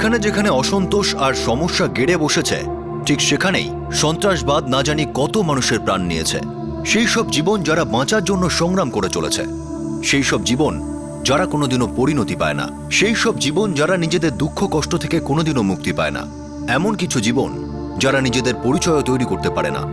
যেখানে যেখানে অসন্তোষ আর সমস্যা গেড়ে বসেছে, ঠিক সেখানেই সন্ত্রাসবাদ না জানি কত মানুষের প্রাণ নিয়েছে। সেই সব জীবন যারা বাঁচার জন্য সংগ্রাম করে চলেছে, সেই সব জীবন যারা কোনোদিনও পরিণতি পায় না, সেই সব জীবন যারা নিজেদের দুঃখ কষ্ট থেকে কোনোদিনও মুক্তি পায় না, এমন কিছু জীবন যারা নিজেদের পরিচয় তৈরি করতে পারে না।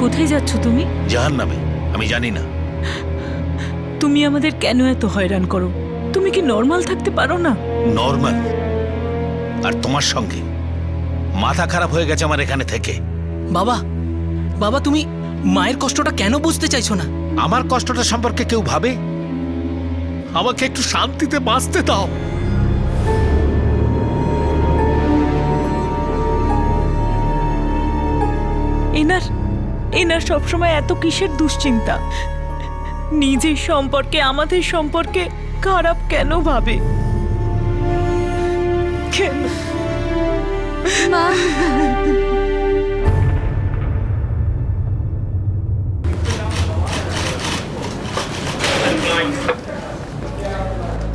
কোথায় যাচ্ছ তুমি? জাহান্নামে। আমি জানি না। তুমি আমাদের কেন এত হয়রান করো? তুমি কি নর্মাল থাকতে পারো না? নর্মাল? আর তোমার সঙ্গে মাথা খারাপ হয়ে গেছে আমার এখানে থেকে। বাবা, বাবা তুমি মায়ের কষ্টটা কেন বুঝতে চাইছো না? আমার কষ্টটা সম্পর্কে কেউ ভাবে? আমাকে একটু শান্তিতে বাঁচতে দাও। এনার সবসময় এত কিসের দুশ্চিন্তা? নিজের সম্পর্কে, আমাদের সম্পর্কে খারাপ কেন ভাবে? কেন? মা,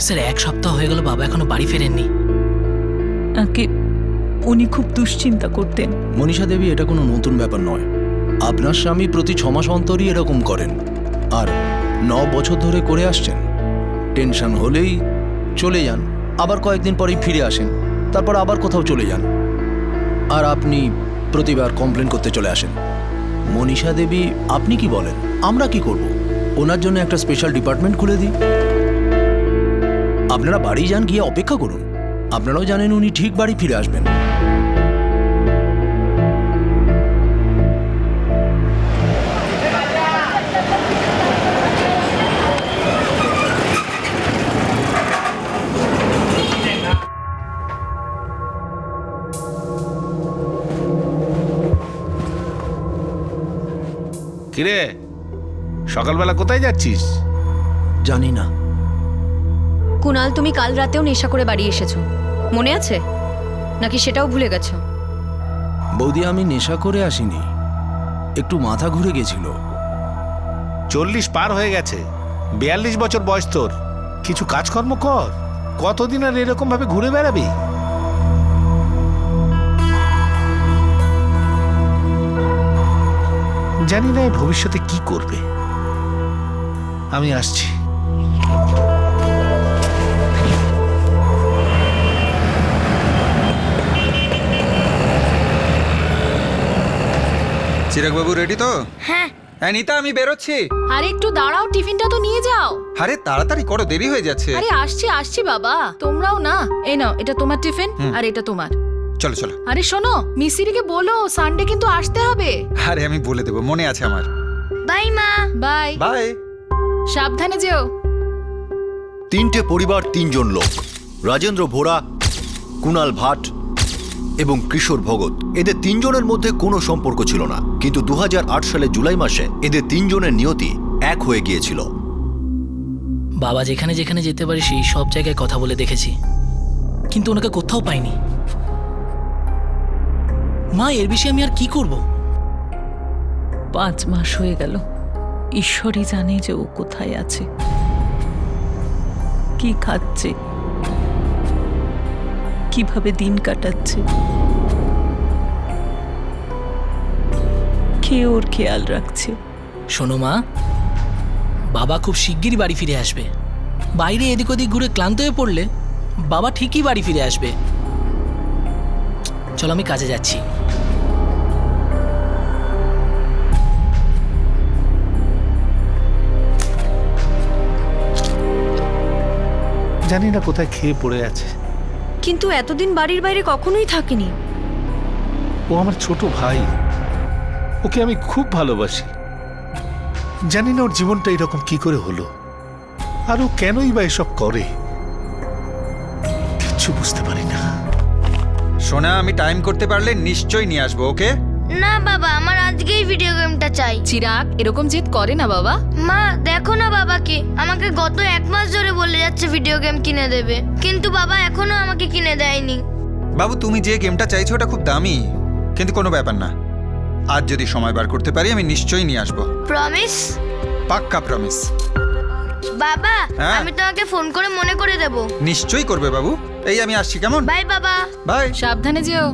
স্যার 1 সপ্তাহ হয়ে গেল বাবা এখনো বাড়ি ফেরেননি। উনি খুব দুশ্চিন্তা করতেন। মনীষা দেবী, এটা কোনো নতুন ব্যাপার নয়। আপনার স্বামী প্রতি 6 মাস অন্তরই এরকম করেন, আর 9 বছর ধরে করে আসছেন। টেনশন হলেই চলে যান, আবার কয়েকদিন পরেই ফিরে আসেন, তারপর আবার কোথাও চলে যান, আর আপনি প্রতিবার কমপ্লেন করতে চলে আসেন। মনীষা দেবী, আপনি কি বলেন? আমরা কি করব? ওনার জন্য একটা স্পেশাল ডিপার্টমেন্ট খুলে দিই। আপনারা বাড়ি যান, গিয়ে অপেক্ষা করুন। আপনারাও জানেন উনি ঠিক বাড়ি ফিরে আসবেন। কিরে, সকালবেলা কোথায় যাচ্ছিস? জানি না। কুনাল, তুমি কাল রাতেও নেশা করে বাড়ি এসেছো, মনে আছে নাকি সেটাও ভুলে গেছো? বৌদি, আমি নেশা করে আসিনি, একটু মাথা ঘুরে গেছিল। 40 পার হয়ে গেছে, 42 বছর বয়স তোর। কিছু কাজকর্ম কর। কতদিন আর এরকম ভাবে ঘুরে বেড়াবি? জানি না ভবিষ্যতে কি করবে। আমি আসছি। চিরাগবাবু রেডি তো? হ্যাঁ। নিতা, আমি বেরোচ্ছি। আরে একটু দাঁড়াও, টিফিনটা তো নিয়ে যাও। আরে তাড়াতাড়ি করো, দেরি হয়ে যাচ্ছে। আরে আসছি আসছি বাবা, তোমরাও না। এই নাও, এটা তোমার টিফিন আর এটা তোমার। চলো চলো। আরে শোনো, মিসিরিকে বলো সানডে কিন্তু আসতে হবে। আরে আমি বলে দেবো, মনে আছে আমার। বাই মা। Bye bye. সাবধানে যেও। 3টে পরিবার, 3 জন লোক, রাজেন্দ্র ভোরা, কুনাল ভাট এবং কিশোর ভগত। এদের 3 জনের মধ্যে কোনো সম্পর্ক ছিল না, কিন্তু 2008 সালে জুলাই মাসে এদের 3 জনের নিয়তি এক হয়ে গিয়েছিল। বাবা যেখানে যেখানে যেতে পারি সেই সব জায়গায় কথা বলে দেখেছি, কিন্তু ওনাকে কোথাও পাইনি। মা, এর বিষয়ে আমি আর কি করব? 5 মাস হয়ে গেল। ঈশ্বরই জানে যে ও কোথায় আছে, কি খাচ্ছে, কিভাবে দিন কাটাচ্ছে, কে ওর খেয়াল রাখছে। শোনো মা, বাবা খুব শিগগিরই বাড়ি ফিরে আসবে। বাইরে এদিক ওদিক ঘুরে ক্লান্ত হয়ে পড়লে বাবা ঠিকই বাড়ি ফিরে আসবে। চলো, আমি কাজে যাচ্ছি। জানি না কোথায় খেয়ে পড়ে আছে। কিন্তু এতদিন বাড়ির বাইরে কখনোই থাকেনি। ও আমার ছোট ভাই, ওকে আমি খুব ভালোবাসি। জানি না ওর জীবনটা এরকম কি করে হলো, আর ও কেনই বা এসব করে, কিচ্ছু বুঝতে পারি না। সোনা, আমি টাইম করতে পারলে নিশ্চয়ই নিয়ে আসবো, ওকে? না বাবা, আমার আজকেই ভিডিও গেমটা চাই। চিরাগ এরকম জেদ করে না বাবা। মা দেখো না বাবাকে, আমাকে গত 1 মাস ধরে বলে যাচ্ছে ভিডিও গেম কিনে দেবে, কিন্তু বাবা এখনো আমাকে কিনে দেয়নি। বাবু তুমি যে গেমটা চাইছো ওটা খুব দামি, কিন্তু কোনো ব্যাপার না, আজ যদি সময় বার করতে পারি আমি নিশ্চয়ই নিয়ে আসবো। প্রমিস? পাক্কা প্রমিস। বাবা হ্যাঁ? আমি তোমাকে ফোন করে মনে করে দেব। নিশ্চয়ই করবে বাবু। এই আমি আসছি, কেমন? বাই বাবা। বাই। সাবধানে যেও।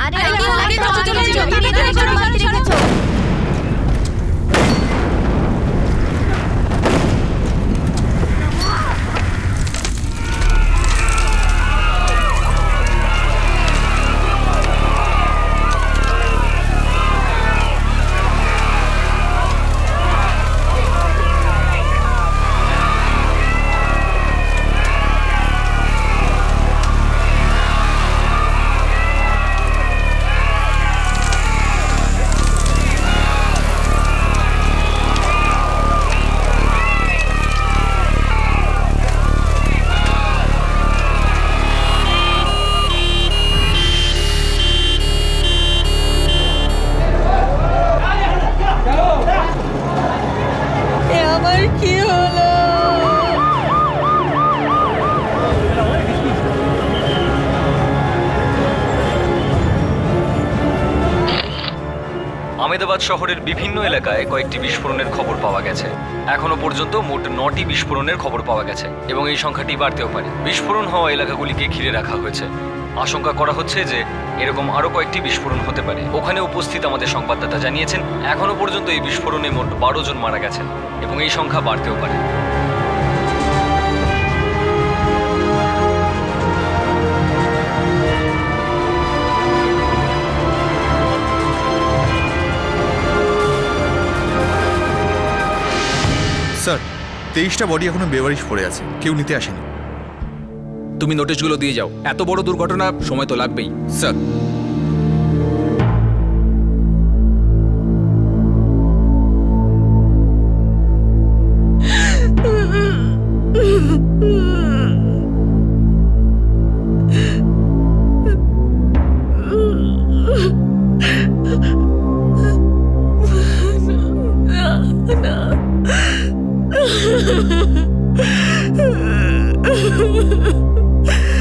আরে আগে চলো, চলো, চলো। আমার কি হলো? আমেদাবাদ শহরের বিভিন্ন এলাকায় কয়েকটি বিস্ফোরণের খবর পাওয়া গেছে। এখনো পর্যন্ত মোট 9টি বিস্ফোরণের খবর পাওয়া গেছে এবং এই সংখ্যাটি বাড়তেও পারে। বিস্ফোরণ হওয়া এলাকাগুলিকে ঘিরে রাখা হয়েছে। আশঙ্কা করা হচ্ছে যে এরকম আরও কয়েকটি বিস্ফোরণ হতে পারে। ওখানে উপস্থিত আমাদের সংবাদদাতা জানিয়েছেন এখনো পর্যন্ত এই বিস্ফোরণে মোট 12 জন মারা গেছেন এবং এই সংখ্যা বাড়তেও পারে। স্যার 23টা বডি এখনো বেওয়ারিশ পড়ে আছে, কেউ নিতে আসেনি। তুমি নোটিশগুলো দিয়ে যাও, এত বড় দুর্ঘটনা, সময় তো লাগবেই। স্যার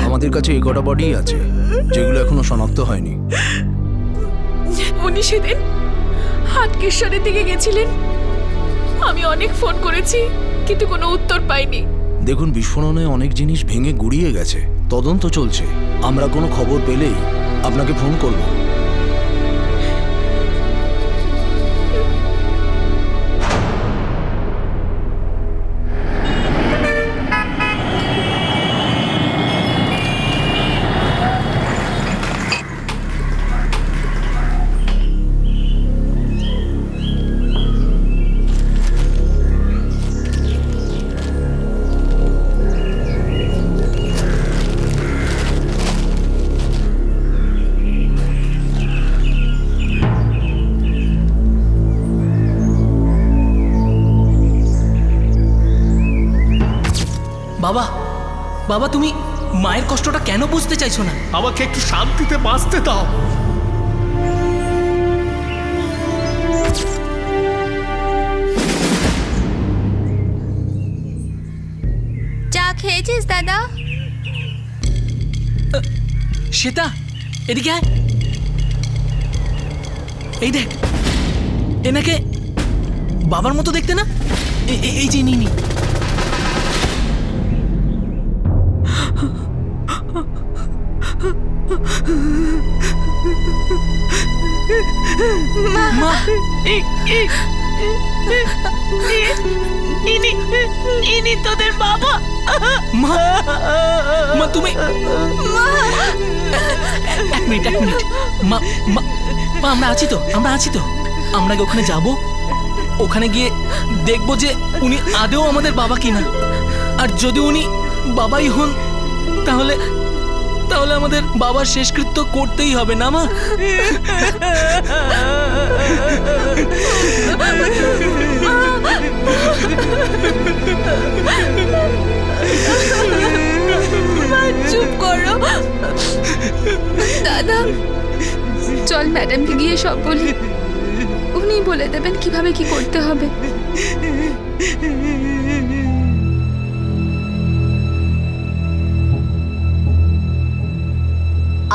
আমাদের কাছে এই কটা বডি আছে যেগুলো এখনো শনাক্ত হয়নি। উনি সেদিন হাটকেশ্বরের দিকে গেছিলেন। আমি অনেক ফোন করেছি কিন্তু কোনো উত্তর পাইনি। দেখুন, বিস্ফোরণে অনেক জিনিস ভেঙে গুড়িয়ে গেছে, তদন্ত চলছে। আমরা কোনো খবর পেলেই আপনাকে ফোন করব। বাবা, বাবা তুমি মায়ের কষ্টটা কেন বুঝতে চাইছো না? আমাকে একটু শান্তিতে বাঁচতে দাও। চা খেয়েছিস দাদা? শ্বেতা, এদিকে আয়। এই দেখ, এনাকে বাবার মতো দেখতে না? এই যে নিনি। মা, ইনি তোদের বাবা। মা মা তুমি এক মিনিট মা মা মা, আমরা আছি তো, আমরা কি ওখানে যাব? ওখানে গিয়ে দেখবো যে উনি আদেও আমাদের বাবা কিনা। আর যদি উনি বাবাই হন তাহলে তাহলে আমাদের বাবার শেষকৃত্য করতেই হবে না মা? চুপ করো দাদা, চল ম্যাডামকে গিয়ে সব বলি, উনি বলে দেবেন কিভাবে কি করতে হবে।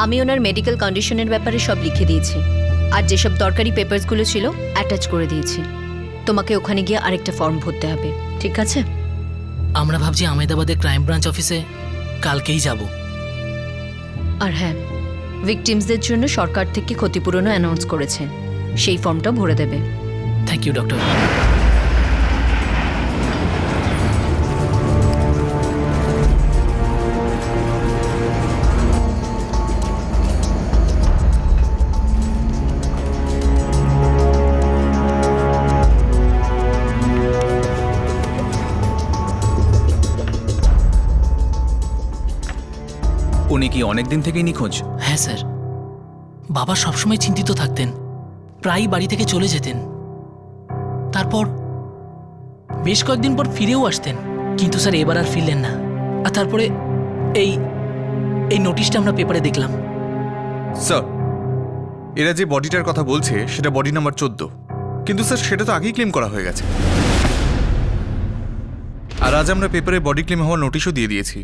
আমি ওনার মেডিকেল কন্ডিশনের ব্যাপারে সব লিখে দিয়েছি, আর যেসব দরকারি পেপারসগুলো ছিল অ্যাটাচ করে দিয়েছি। তোমাকে ওখানে গিয়ে আরেকটা ফর্ম ভরতে হবে, ঠিক আছে? আমরা ভাবছি আহমেদাবাদের ক্রাইম ব্রাঞ্চ অফিসে কালকেই যাব। আর হ্যাঁ, ভিকটিমসদের জন্য সরকার থেকে ক্ষতিপূরণও অ্যানাউন্স করেছে, সেই ফর্মটা ভরে দেবে। Thank you doctor. উনি কি অনেক দিন থেকেই নিখোঁজ? হ্যাঁ স্যার, বাবা সবসময় চিন্তিত থাকতেন, প্রায়ই বাড়ি থেকে চলে যেতেন। তারপর বেশ কয়েকদিন পর ফিরেও আসতেন, কিন্তু স্যার এবার আর ফিরলেন না। আর তারপরে এই এই নোটিশটা আমরা পেপারে দেখলাম। স্যার, এরা যে বডিটার কথা বলছে সেটা বডি নাম্বার 14, কিন্তু স্যার সেটা তো আগেই ক্লেম করা হয়ে গেছে। আর আজ আমরা পেপারে বডি ক্লেম হওয়ার নোটিশও দিয়ে দিয়েছি।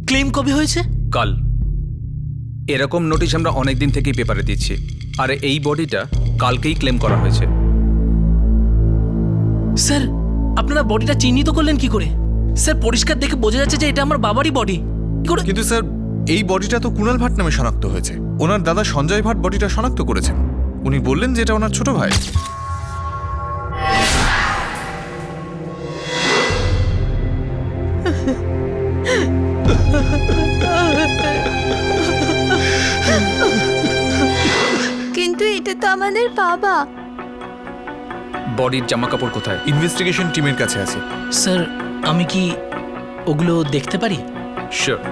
ক্লেম কবে হয়েছে? কাল। এরকম নোটিশ আমরা অনেক দিন থেকেই পেপারে দিচ্ছি, আর এই বডিটা কালকেই ক্লেম করা হয়েছে। স্যার, আপনারা বডিটা চিহ্নিত করলেন কি করে? স্যার, পরিষ্কার দেখে বোঝা যাচ্ছে যে এটা আমার বাবারই বডি। কিন্তু স্যার, এই বডিটা তো কুণাল ভাট নামে শনাক্ত হয়েছে। ওনার দাদা সঞ্জয় ভাট বডিটা শনাক্ত করেছেন। উনি বললেন যে এটা ওনার ছোট ভাই। কিন্তু এটা তো আমাদের বাবা। বডির জামা কাপড় কোথায়? ইনভেস্টিগেশন টিমের কাছে আছে। স্যার, আমি কি ওগুলো দেখতে পারি? শিওর।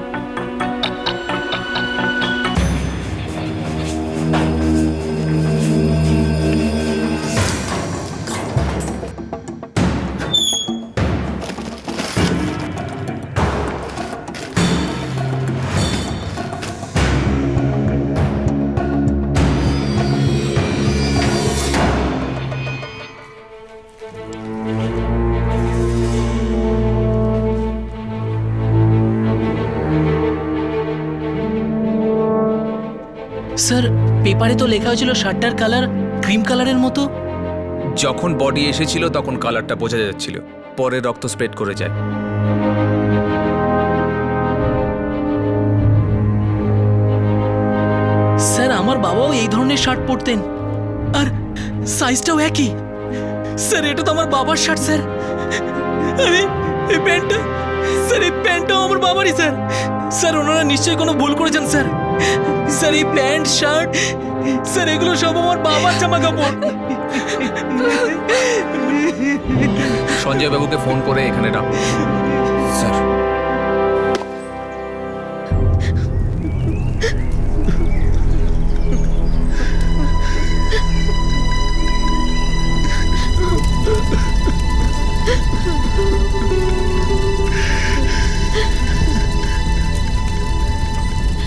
স্যার, পেপারে তো লেখা হয়েছিল শার্টটার কালার ক্রিম কালারের মতো। যখন বডি এসেছিল তখন কালারটা বোঝা যাচ্ছিল, পরে রক্ত স্প্রেড করে যায়। স্যার, আমার বাবাও এই ধরনের শার্ট পরতেন, আর সাইজটাও একই। স্যার, এটা তো আমার বাবার শার্ট স্যার। আরে এই প্যান্টটা, স্যার এই প্যান্টটাও আমার বাবারই স্যার। স্যার, ওনারা নিশ্চয়ই কোনো ভুল করেছেন স্যার। স্যার, এই প্যান্ট শার্ট স্যার এগুলো সব আমার বাবার জামা কাপড়। সঞ্জয় বাবুকে ফোন করে এখানে ডাকুন। স্যার,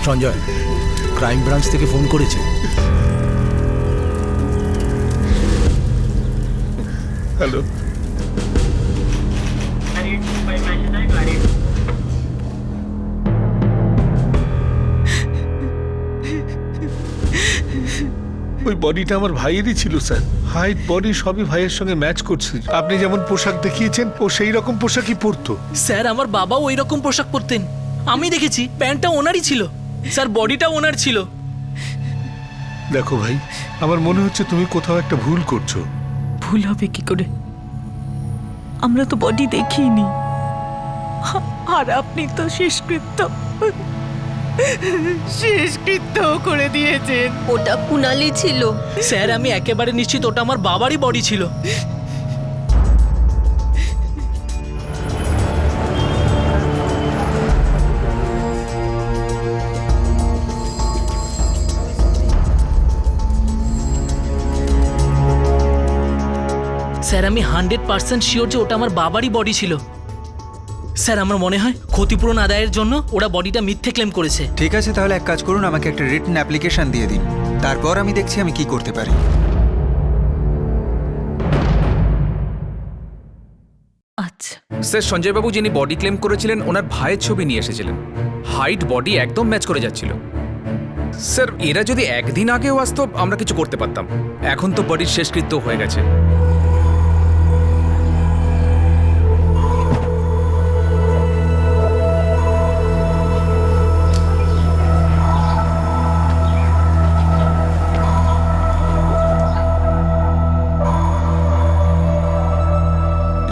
সঞ্জয় ক্রাইম ব্রাঞ্চ থেকে ফোন করেছে। হ্যালো, ওই বডিটা আমার ভাইয়েরই ছিল স্যার। হাইট বডি সবই ভাইয়ের সঙ্গে ম্যাচ করছে। আপনি যেমন পোশাক দেখিয়েছেন ও সেই রকম পোশাকই পরতো। স্যার, আমার বাবাও ওই রকম পোশাক পরতেন, আমি দেখেছি। প্যান্টটা ওনারই ছিল স্যার, বডিটা ওনার ছিল। দেখো ভাই, আমার মনে হচ্ছে তুমি কোথাও একটা ভুল করছো। ভুল হবে কি করে? আমরা তো বডি দেখিনি। আর আপনি তো শেষকৃত্য করে দিয়েছেন। ওটা কুনালি ছিল। স্যার আমি একেবারে নিশ্চিত ওটা আমার বাবারই বডি ছিল। স্যার আমি 100% শিওর যে ওটা আমার বাবারই বডি ছিল। স্যার আমার মনে হয় ক্ষতিপূরণ আদায়ের জন্য ওরা বডিটা মিথ্যে ক্লেম করেছে। ঠিক আছে, তাহলে এক কাজ করুন, আমাকে একটা রিটেন অ্যাপ্লিকেশন দিয়ে দিন, তারপর আমি দেখছি আমি কি করতে পারি। আচ্ছা, স্যার সঞ্জয়বাবু যিনি বডি ক্লেম করেছিলেন ওনার ভাইয়ের ছবি নিয়ে এসেছিলেন। হাইট বডি একদম ম্যাচ করে যাচ্ছিল। স্যার এরা যদি একদিন আগেও আসতো আমরা কিছু করতে পারতাম। এখন তো বডির শেষকৃত্য হয়ে গেছে।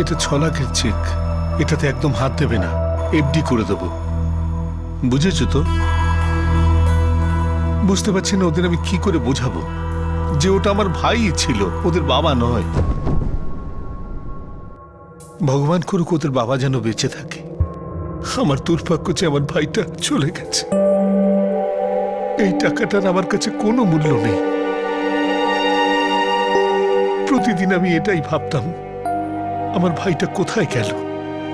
এটা 6 লাখের চেক, এটাতে একদম হাত দেবে না, এফডি করে দেবো। বুঝেছো তো? বুঝতে পারছি না ওদের আমি কি করে বোঝাবো যে ওটা আমার ভাই ছিল, ওদের বাবা নয়। ভগবান করুক ওদের বাবা যেন বেঁচে থাকে। আমার দুর্ভাগ্য যে আমার ভাইটা চলে গেছে। এই টাকাটার আমার কাছে কোনো মূল্য নেই। প্রতিদিন আমি এটাই ভাবতাম, আমার ভাইটা কোথায় গেল?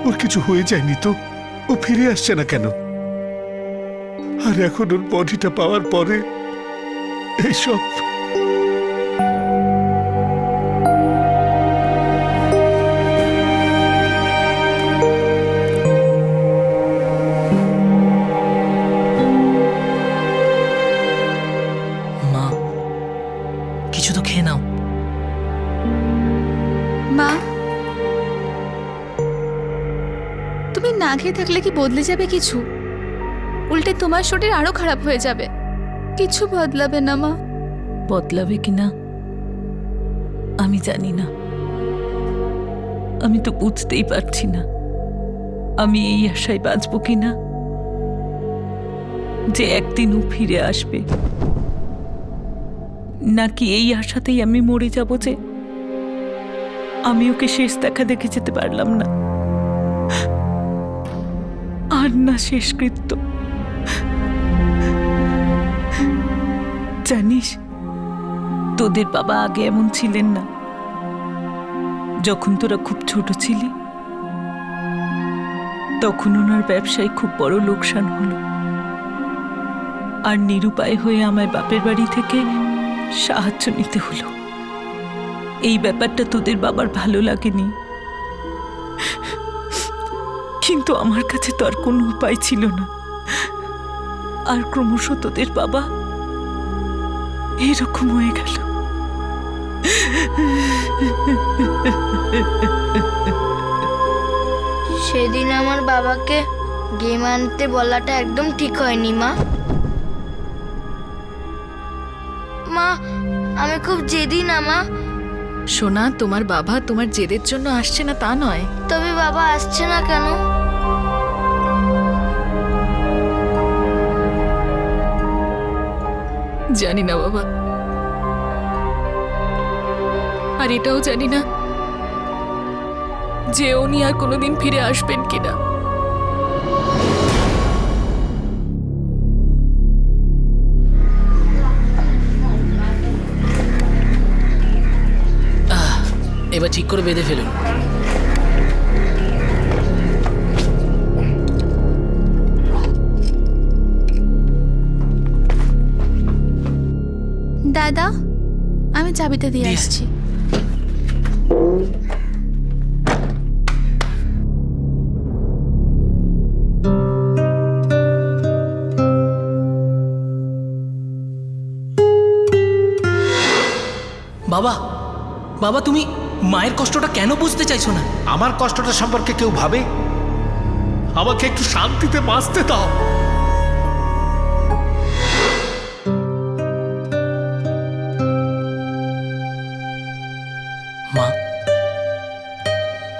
ওর কিছু হয়ে যায়নি তো? ও ফিরে আসছে না কেন? আর এখন ওর বডিটা পাওয়ার পরে এইসব। মা কিছু তো খেয়ে নাও। মা তুমি না খেয়ে থাকলে কি বদলে যাবে কিছু? উল্টে তোমার শরীর আরো খারাপ হয়ে যাবে। কিছু বদলাবে না মা? বদলাবে কিনা আমি জানি না। আমি তো বুঝতেই পারছি না আমি এই আশায় বাঁচব কিনা যে একদিন ও ফিরে আসবে, নাকি এই আশাতেই আমি মরে যাব যে আমি ওকে শেষ দেখা দেখে যেতে পারলাম না। আর না শেষকৃত্য। জানিস তোদের বাবা আগে এমন ছিলেন না। যখন তোরা খুব ছোট ছিলি তখন ওনার ব্যবসায় খুব বড় লোকসান হলো, আর নিরুপায় হয়ে আমায় বাপের বাড়ি থেকে সাহায্য নিতে হলো। এই ব্যাপারটা তোদের বাবার ভালো লাগেনি, কিন্তু আমার কাছে তো আর কোনো উপায় ছিল না। আর ক্রমশ তোদের বাবা এরকম হয়ে গেল। সেদিন আমার বাবাকে গেম আনতে বলাটা একদম ঠিক হয়নি মা। মা আমি খুব জেদি না মা। সোনা, তোমার বাবা তোমার জেদের জন্য আসছে না তা নয়। তবে বাবা আসছে না কেন? জানি না বাবা, আর এটাও জানি না যে উনি আর কোনোদিন ফিরে আসবেন কিনা। এবার ঠিক করে বেঁধে ফেলুন। দাদা আমি চাবিটা দিয়ে দিয়ে আসছি। বাবা, বাবা তুমি মায়ের কষ্টটা কেন বুঝতে চাইছো না? আমার কষ্টটা সম্পর্কে কেউ ভাবে? আমাকে একটু শান্তিতে বাঁচতে দাও। মা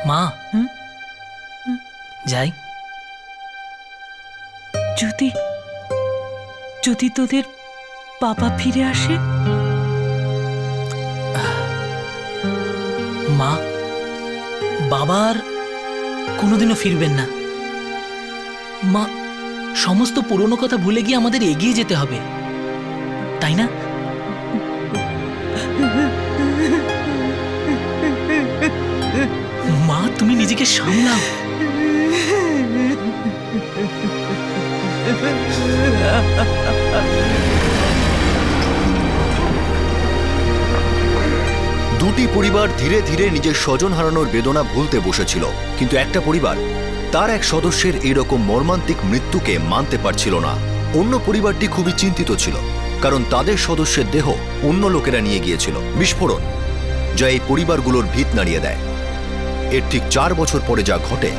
মা যাই। যদি যদি তোদের বাবা ফিরে আসে? মা, বাবার কোনোদিনও ফিরবেন না। মা, সমস্ত পুরনো কথা ভুলে গিয়ে আমাদের এগিয়ে যেতে হবে, তাই না? মা, তুমি নিজেকে সামলাও। দুটি পরিবার ধীরে ধীরে নিজের স্বজন হারানোর বেদনা ভুলতে বসেছিল, কিন্তু একটা পরিবার তার এক সদস্যের এইরকম মর্মান্তিক মৃত্যুকে মানতে পারছিল না। অন্য পরিবারটি খুবই চিন্তিত ছিল, কারণ তাদের সদস্যের দেহ অন্য লোকেরা নিয়ে গিয়েছিল। বিস্ফোরণ যা এই পরিবারগুলোর ভিত নাড়িয়ে দেয়। এর ঠিক 4 বছর পরে যা ঘটে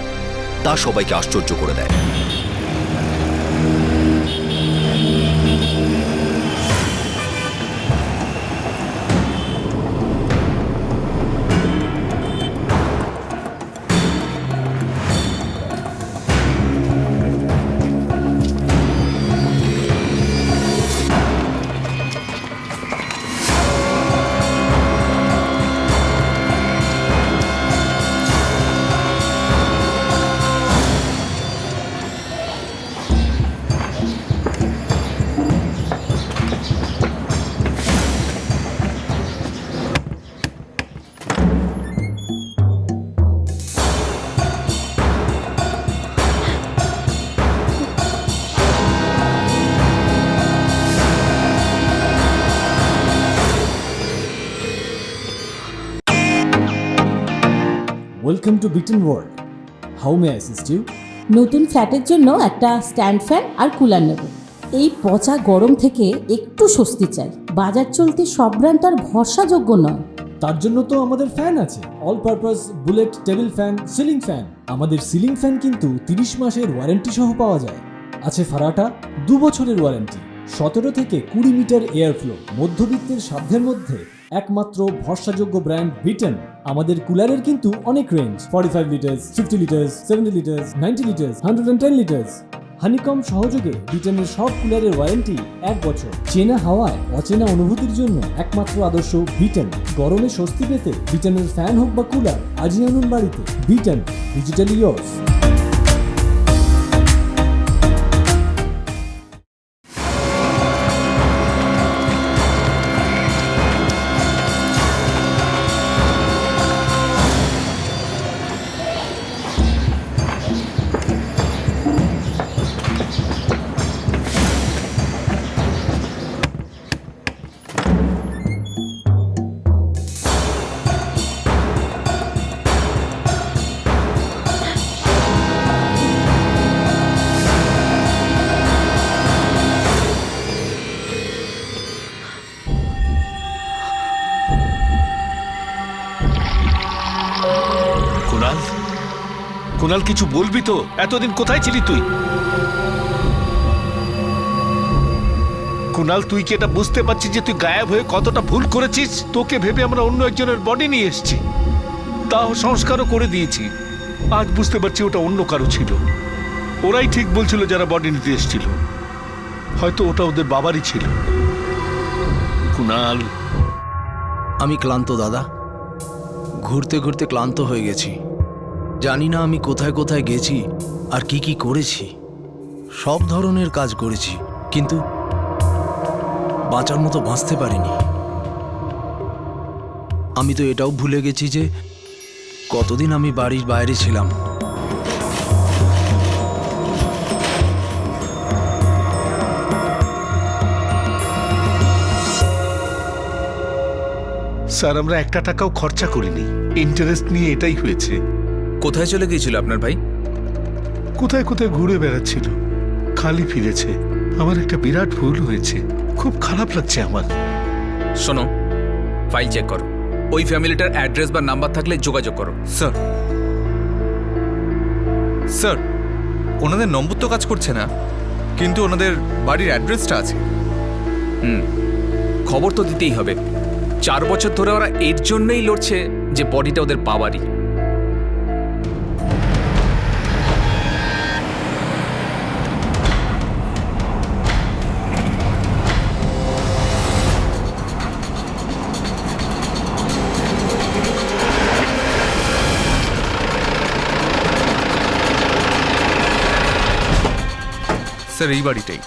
তা সবাইকে আশ্চর্য করে দেয়। ওয়েলকাম টু বিটেন world. How may assist you? নতুন ফ্ল্যাটের জন্য একটা স্ট্যান্ড ফ্যান আর কুলার নেব। এই পচা গরম থেকে একটু স্বস্তি চাই। বাজার চলতে সব ব্র্যান্ড আর ভরসাযোগ্য নয়। তার জন্য তো আমাদের ফ্যান আছে, all purpose bullet table fan, ceiling fan. আমাদের সিলিং ফ্যান কিন্তু 30 মাসের ওয়ারেন্টি সহ পাওয়া যায়। আছে ফারাটা 2 বছরের ওয়ারেন্টি, 17 থেকে 20 মিটার এয়ার ফ্লো, মধ্যবিত্তের সাধ্যের মধ্যে একমাত্র ভরসাযোগ্য ব্র্যান্ড বিটেন। আমাদের কুলারের কিন্তু অনেক range, 45 litres, 50 litres, 70 litres, 90 litres, 110 litres. Honeycomb সহযোগে বিটেনের সব কুলারের ওয়ারেন্টি 1 বছর। চেনা হাওয়ায় অচেনা অনুভূতির জন্য একমাত্র আদর্শ বিটেন। গরমে স্বস্তি পেতে বিটেনের ফ্যান হোক বা কুলার, আজই আনুন বাড়িতে। Beaten, digitally yours. কুনাল, কিছু বলবি তো? এতদিন কোথায় ছিলি তুই? কুনাল, তুই কি এটা বুঝতে পারছিস যে তুই গায়েব হয়ে কতটা ভুল করেছিস? তোকে ভেবে আমরা অন্য একজনের বডি নিয়ে এসেছি, তাও সংস্কারও করে দিয়েছি। আজ বুঝতে পারছি ওটা অন্য কারো ছিল। ওরাই ঠিক বলছিল যারা বডি নিতে এসেছিল। হয়তো ওটা ওদের বাবারই ছিল। কুনাল, আমি ক্লান্ত দাদা, ঘুরতে ঘুরতে ক্লান্ত হয়ে গেছি। জানি না আমি কোথায় কোথায় গেছি আর কি কি করেছি। সব ধরনের কাজ করেছি, কিন্তু বাঁচার মতো বাঁচতে পারিনি। আমি তো এটাও ভুলে গেছি যে কতদিন আমি বাড়ির বাইরে ছিলাম। স্যার, আমরা 1 টাকাও খরচা করিনি। ইন্টারেস্ট নিয়ে এটাই হয়েছে। কোথায় চলে গিয়েছিল আপনার ভাই? কোথায় কোথায় ঘুরে বেড়াচ্ছিল, খালি ফিরেছে। আমার একটা বিরাট ভুল হয়েছে, খুব খারাপ লাগছে আমার। শোনো, ফাইল চেক করো। ওই ফ্যামিলিটার অ্যাড্রেস বা নাম্বার থাকলে যোগাযোগ করো। স্যার, স্যার, ওনাদের নম্বর তো কাজ করছে না, কিন্তু ওনাদের বাড়ির অ্যাড্রেসটা আছে। খবর তো দিতেই হবে। 4 বছর ধরে ওরা এর জন্যই লড়ছে যে বডিটা ওদের পাওয়ারই। স্যার এই বাড়িটাই।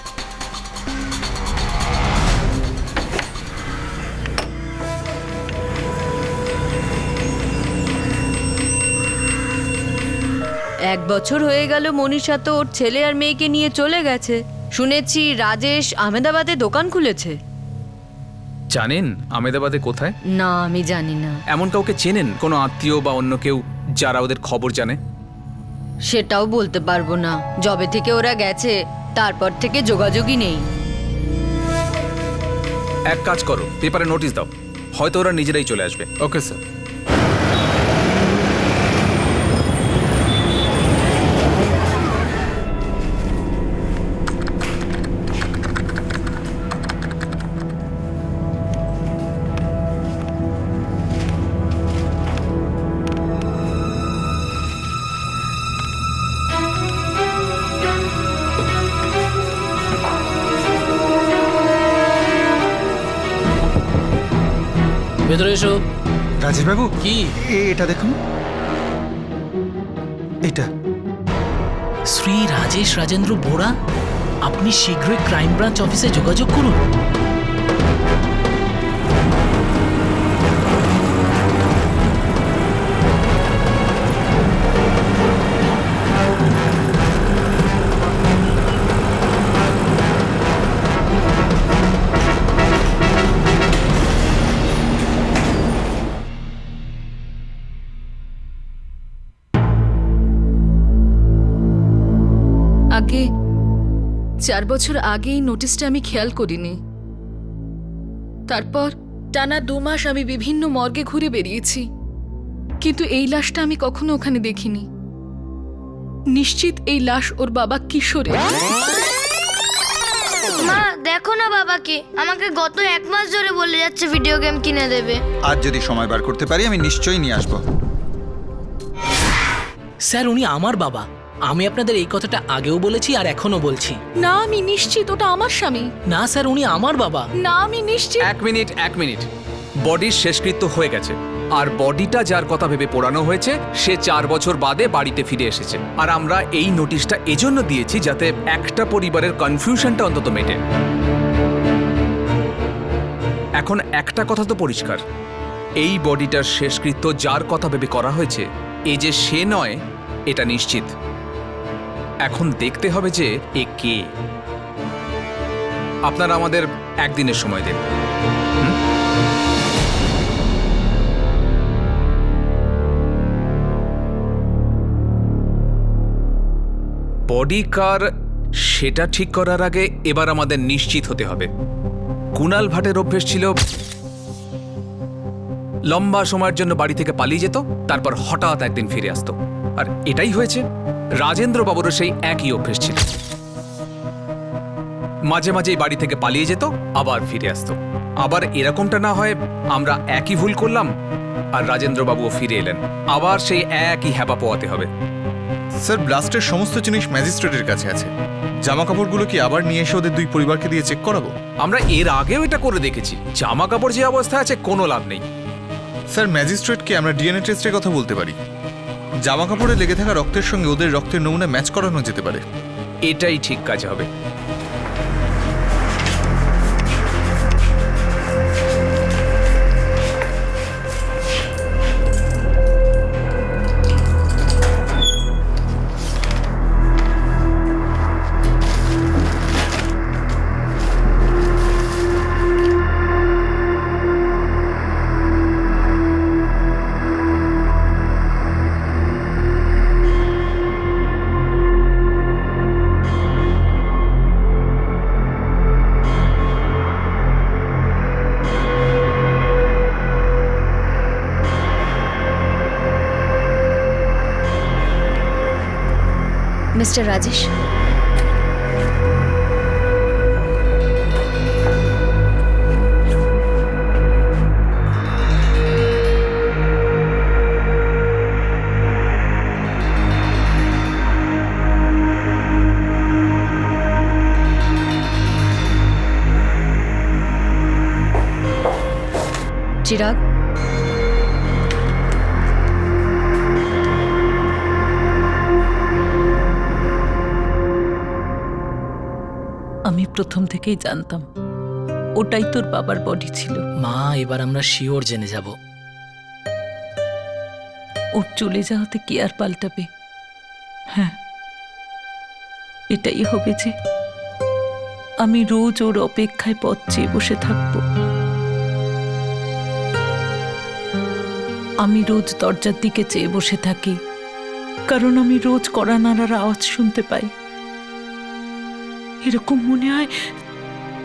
এক বছর হয়ে গেল মনীষা তো ওর ছেলে আর মেয়েকে নিয়ে চলে গেছে। শুনেছি রাজেশ আহমেদাবাদে দোকান খুলেছে। জানেন আহমেদাবাদে কোথায়? না, আমি জানি না। এমন কাউকে চেনেন, কোনো আত্মীয় বা অন্য কেউ যারা ওদের খবর জানে? সেটাও বলতে পারবো না। যবে থেকে ওরা গেছে তারপর থেকে যোগাযোগই নেই। এক কাজ করো, পেপারে নোটিশ দাও, হয়তো ওরা নিজেরাই চলে আসবে। Okay sir. ভেতরে এসো। রাজেশ বাবু, কি এটা দেখুন, এটা শ্রী রাজেশ রাজেন্দ্র বোরা, আপনি শীঘ্রই ক্রাইম ব্রাঞ্চ অফিসে যোগাযোগ করুন। আগে 4 বছর আগে এই নোটিশটা আমি খেয়াল করিনি। তারপর টানা 2 মাস আমি বিভিন্ন মর্গে ঘুরে বেরিয়েছি, কিন্তু এই লাশটা আমি কখনো ওখানে দেখিনি। নিশ্চিত এই লাশ ওর বাবা কিশোরের। মা দেখো না বাবাকে, আমাকে গত 1 মাস ধরে বলে যাচ্ছে ভিডিও গেম কিনে দেবে। আজ যদি সময় বার করতে পারি আমি নিশ্চয়ই নিয়ে আসবো। স্যার উনি আমার বাবা, আমি আপনাদের এই কথাটা আগেও বলেছি আর এখনো বলছি। না, আমি নিশ্চিত ওটা আমার স্বামী। না স্যার, উনি আমার বাবা। না, আমি নিশ্চিত। এক মিনিট, বডির শেষকৃত্য হয়ে গেছে, আর বডিটা যার কথা ভেবে পোড়ানো হয়েছে সে 4 বছর বাদে বাড়িতে ফিরে এসেছে। আর আমরা এই নোটিশটা এজন্য দিয়েছি যাতে একটা পরিবারের কনফিউশনটা অন্তত মেটে। এখন একটা কথা তো পরিষ্কার, এই বডিটার শেষকৃত্য যার কথা ভেবে করা হয়েছে এ যে সে নয় এটা নিশ্চিত। এখন দেখতে হবে যে এ কে। আপনারা আমাদের একদিনের সময় দেন। বডি কার সেটা ঠিক করার আগে এবার আমাদের নিশ্চিত হতে হবে। কুণাল ভাটের অভ্যেস ছিল লম্বা সময়ের জন্য বাড়ি থেকে পালিয়ে যেত, তারপর হঠাৎ একদিন ফিরে আসতো। আর এটাই হয়েছে। রাজেন্দ্র বাবুরও সেই একই অভ্যেস ছিল, মাঝে মাঝেই বাড়ি থেকে পালিয়ে যেত আবার ফিরে আসতো। আবার এরকমটা না হয় আমরা একই ভুল করলাম আর রাজেন্দ্র বাবুও ফিরে এলেন, আবার সেই একই হ্যাপা পোয়াতে হবে। স্যার ব্লাস্টের সমস্ত জিনিস ম্যাজিস্ট্রেটের কাছে আছে। জামা কাপড়গুলো কি আবার নিয়ে এসে ওদের 2 পরিবারকে দিয়ে চেক করাবো? আমরা এর আগেও এটা করে দেখেছি, জামা কাপড় যে অবস্থা আছে কোনো লাভ নেই। স্যার ম্যাজিস্ট্রেটকে আমরা ডিএনএ টেস্টের কথা বলতে পারি। জামা কাপড়ে লেগে থাকা রক্তের সঙ্গে ওদের রক্তের নমুনা ম্যাচ করানো যেতে পারে। এটাই ঠিক কাজ হবে। মিস্টার রাজেশ, প্রথম থেকেই জানতাম ওটাই তোর বাবার বডি ছিল। মা, এবার আমরা শিওর জেনে যাব। ওর চলে যাওয়াতে কি আর পাল্টাবে? হ্যাঁ, এটাই হবে যে আমি রোজ ওর অপেক্ষায় পথ চেয়ে বসে থাকব। আমি রোজ দরজার দিকে চেয়ে বসে থাকি, কারণ আমি রোজ কড়া নাড়ার আওয়াজ শুনতে পাই। এরকম মনে হয়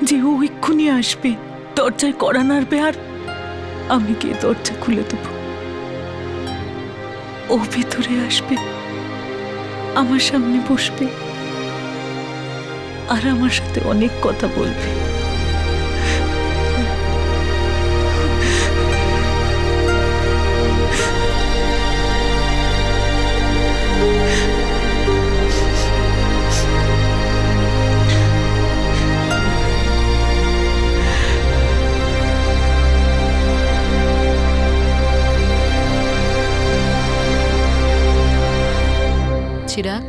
যে ও এক্ষুনি আসবে, দরজায় কড়া নাড়বে আর আমি গিয়ে দরজা খুলে দেব। ও ভেতরে আসবে, আমার সামনে বসবে আর আমার সাথে অনেক কথা বলবে। চিরাগ,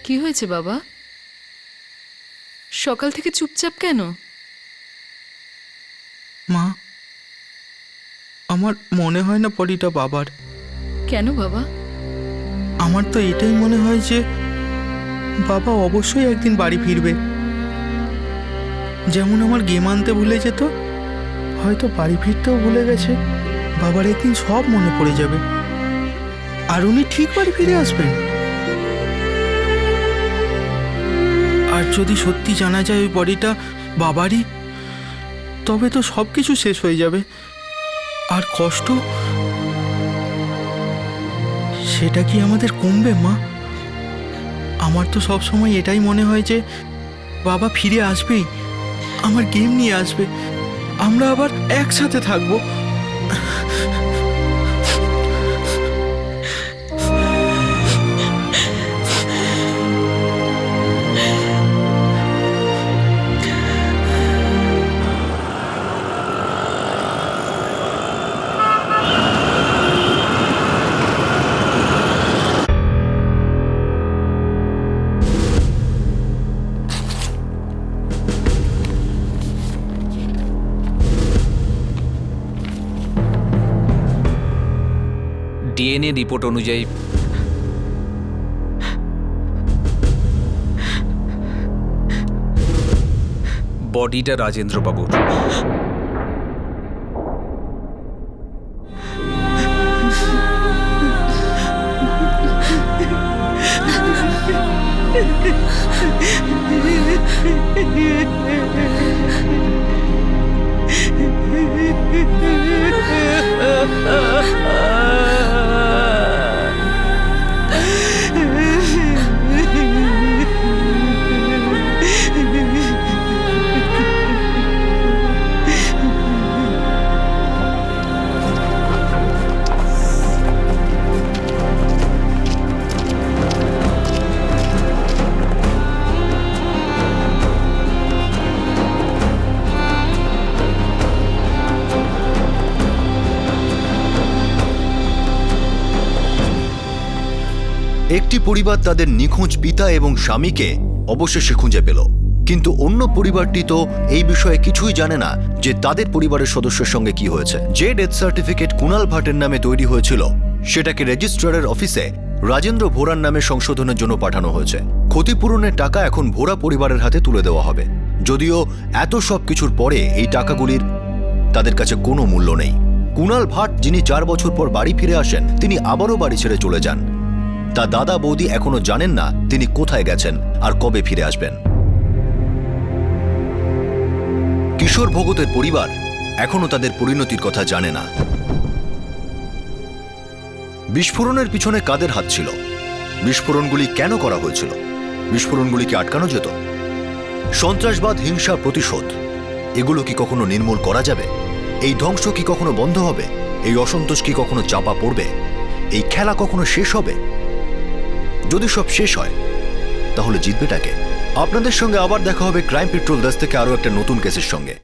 কি হয়েছে বাবা? সকাল থেকে চুপচাপ কেন? মা, আমার মনে হয় না বডিটা বাবার। কেন বাবা? আমার তো এটাই মনে হয় যে বাবা অবশ্যই একদিন বাড়ি ফিরবে। যেমন আমার গেম আনতে ভুলে যেত, হয়তো বাড়ি ফিরতেও ভুলে গেছে। বাবার একদিন সব মনে পড়ে যাবে আর উনি ঠিক বাড়ি ফিরে আসবেন। আর যদি সত্যি জানা যায় ওই বডিটা বাবারই, তবে তো সব কিছু শেষ হয়ে যাবে। আর কষ্ট, সেটা কি আমাদের কমবে মা? আমার তো সব সময় এটাই মনে হয় যে বাবা ফিরে আসবেই, আমার গেম নিয়ে আসবে, আমরা আবার একসাথে থাকবো। ডিএনএ রিপোর্ট অনুযায়ী বডিটা রাজেন্দ্র বাবুর। একটি পরিবার তাদের নিখোঁজ পিতা এবং স্বামীকে অবশেষে খুঁজে পেল, কিন্তু অন্য পরিবারটি তো এই বিষয়ে কিছুই জানে না যে তাদের পরিবারের সদস্যের সঙ্গে কি হয়েছে। যে ডেথ সার্টিফিকেট কুণাল ভাটের নামে তৈরি হয়েছিল সেটাকে রেজিস্ট্রারের অফিসে রাজেন্দ্র ভোরার নামে সংশোধনের জন্য পাঠানো হয়েছে। ক্ষতিপূরণের টাকা এখন ভোরা পরিবারের হাতে তুলে দেওয়া হবে, যদিও এত সব কিছুর পরে এই টাকাগুলির তাদের কাছে কোনো মূল্য নেই। কুণাল ভাট, যিনি 4 বছর পর বাড়ি ফিরে আসেন, তিনি আবারও বাড়ি ছেড়ে চলে যান। তা দাদা বৌদি এখনো জানেন না তিনি কোথায় গেছেন আর কবে ফিরে আসবেন। কিশোর ভগতের পরিবার এখনো তাদের পরিণতির কথা জানে না। বিস্ফোরণের পিছনে কাদের হাত ছিল? বিস্ফোরণগুলি কেন করা হয়েছিল? বিস্ফোরণগুলিকে আটকানো যেত? সন্ত্রাসবাদ, হিংসা, প্রতিশোধ, এগুলো কি কখনো নির্মূল করা যাবে? এই ধ্বংস কি কখনো বন্ধ হবে? এই অসন্তোষ কি কখনো চাপা পড়বে? এই খেলা কখনো শেষ হবে? যদি সব শেষ হয় তাহলে জিতবেটাকে? আপনাদের সঙ্গে আবার দেখা হবে ক্রাইম পেট্রোল 10 থেকে আরো একটা নতুন কেসের সঙ্গে।